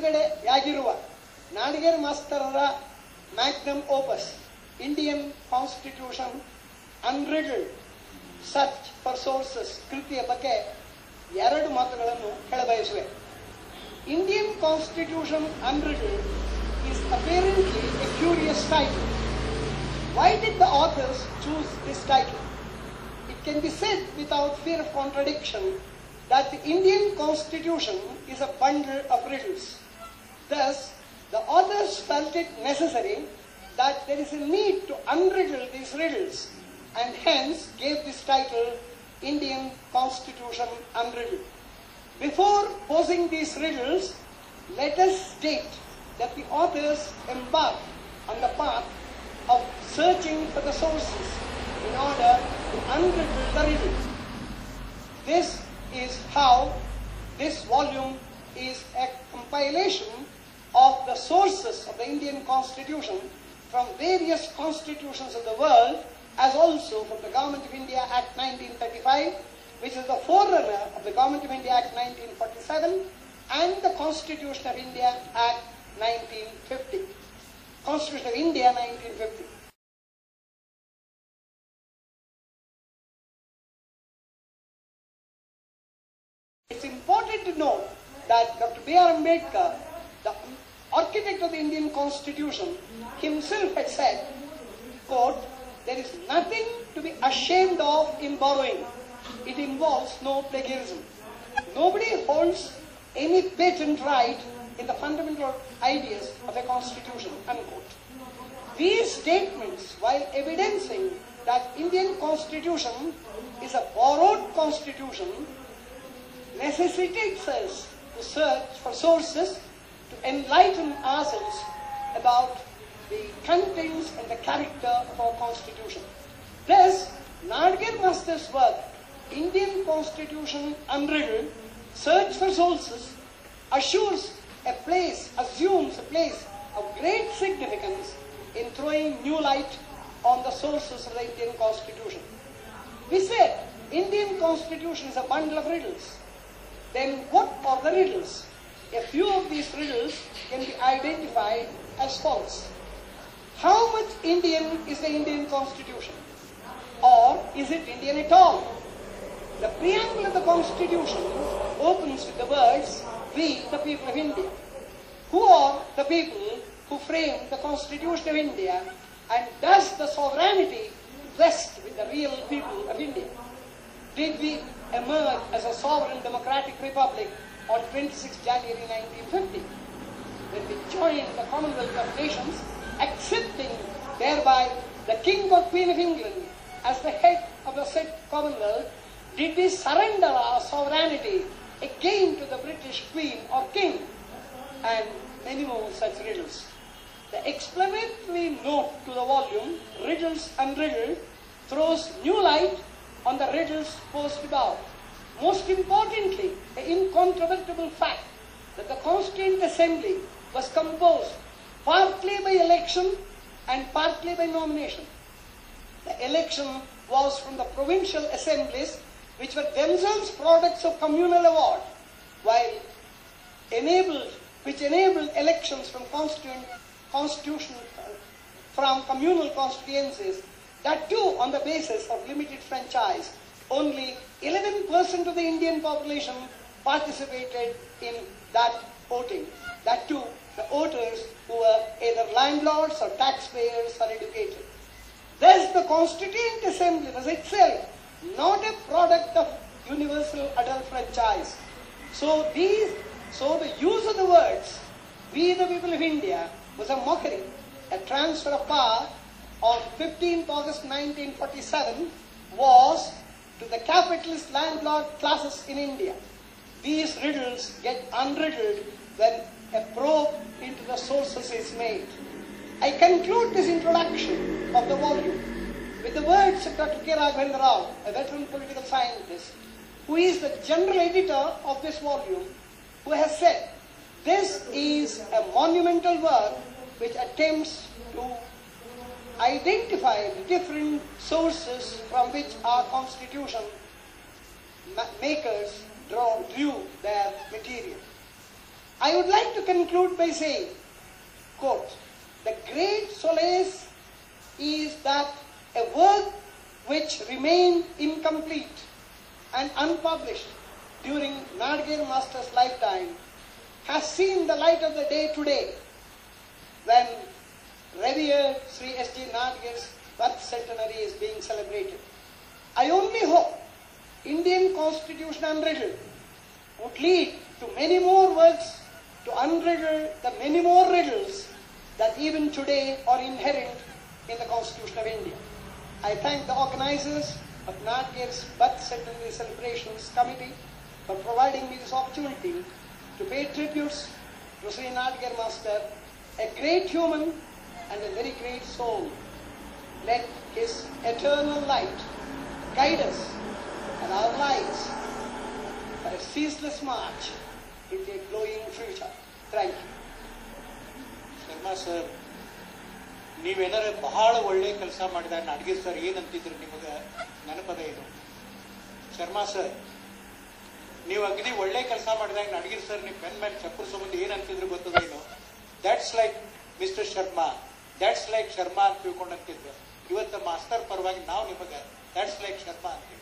ಬಿಡುಗಡೆಯಾಗಿರುವ ನಾಡಗೇರ್ ಮಾಸ್ತರರ magnum opus Indian constitution unriddled search for sources ಕೃತಿಯ ಬಗ್ಗೆ ಎರಡು ಮಾತುಗಳನ್ನು ಹೇಳಬಯಸುವೆ. Indian constitution unriddled is apparently a curious title. Why did the authors choose this title? It can be said without fear of contradiction that the Indian Constitution is a bundle of riddles. Thus, the authors felt it necessary that there is a need to unriddle these riddles and hence gave this title Indian Constitution Unriddled. Before posing these riddles, let us state that the authors embarked on the path of searching for the sources in order to unriddle the riddles. This is how this volume is a compilation of the sources of the Indian Constitution from various constitutions of the world, as also from the Government of India Act 1935, which is the forerunner of the Government of India Act 1947, and the Constitution of India Act 1950. Constitution of India 1950. It's important to note that Dr. B.R. Ambedkar, the architect of the Indian Constitution, himself had said, quote, "There is nothing to be ashamed of in borrowing. It involves no plagiarism. Nobody holds any patent right in the fundamental ideas of a constitution," unquote. These statements, while evidencing that Indian Constitution is a borrowed constitution, necessitates us to search for sources to enlighten ourselves about the contents and the character of our constitution. Thus, Nadgir Master's work, Indian Constitution Unriddled, Search for Sources, assumes a place of great significance in throwing new light on the sources of the Indian Constitution. We said Indian Constitution is a bundle of riddles. Then what are the riddles? A few of these riddles can be identified as follows. How much Indian is the Indian Constitution? Or is it Indian at all? The preamble of the Constitution opens with the words, "We, the people of India." Who are the people who framed the Constitution of India, and does the sovereignty rest with the real people of India? Did we emerge as a sovereign democratic republic on 26 January 1950? When we joined the Commonwealth of Nations, accepting thereby the King or Queen of England as the head of the said Commonwealth, did we surrender our sovereignty again to the British Queen or King? And many more such riddles. The explanatory note to the volume, Riddles Unriddled, throws new light on the riddles posed above. Most importantly, the incontrovertible fact that the Constituent Assembly was composed partly by election and partly by nomination. The election was from the provincial assemblies, which were themselves products of communal award, which enabled elections from communal constituencies, that too on the basis of limited franchise. Only 11% of the Indian population participated in that voting. That too, the voters who were either landlords or taxpayers or educated. Thus, the Constituent Assembly was itself not a product of universal adult franchise. So the use of the words, "We the people of India," was a mockery, a transfer of power on 15th August 1947 was to the capitalist landlord classes in India. These riddles get unriddled when a probe into the sources is made. I conclude this introduction of the volume with the words of Dr. K. Raghavendra Rao, a veteran political scientist, who is the general editor of this volume, who has said, "This is a monumental work which attempts to identify the different sources from which our Constitution makers drew their material." I would like to conclude by saying, quote, "The great solace is that a work which remained incomplete and unpublished during Nadgir Master's lifetime has seen the light of the day today when revered Sri S.G. Nadgir's birth centenary is being celebrated. I only hope Indian Constitution Unriddled would lead to many more works to unriddle the many more riddles that even today are inherent in the Constitution of India." I thank the organizers of Nadgir's birth centenary celebrations committee for providing me this opportunity to pay tributes to Sri Nadgir Master, a great human and a very great soul. Let his eternal light guide us and our lives for a ceaseless march into a glowing future. Thank you. Sharma sir, ನೀವೇನಾರ ಬಹಳ ಒಳ್ಳೆ ಕೆಲಸ ಮಾಡಿದ ನಾಡ್ಗೀರ್ sir ಏನಂತಿದ್ರು ನಿಮಗೆ ನೆನಪದ ಇದು? Sharma sir, ನೀವು ಅಗದಿ ಒಳ್ಳೆ ಕೆಲಸ ಮಾಡಿದಾಗ ನಾಡ್ಗೀರ್ ಸರ್ ನೀವು ಪೆನ್ ಮೇಲೆ ಚಪ್ಪರಿಸೋ ಮುಂದೆ ಏನಂತಿದ್ರು ಗೊತ್ತದ ಏನು? That's like mister Sharma, that's like Sharma ಅಂತ ತಿಳ್ಕೊಂಡಂತಿದ್ರು. ಇವತ್ತು ಮಾಸ್ತರ್ ಪರವಾಗಿ ನಾವು ನಿಮಗೆ ದ್ಯಾಟ್ಸ್ ಲೈಕ್ ಶರ್ಮಾ ಅಂತೀವಿ.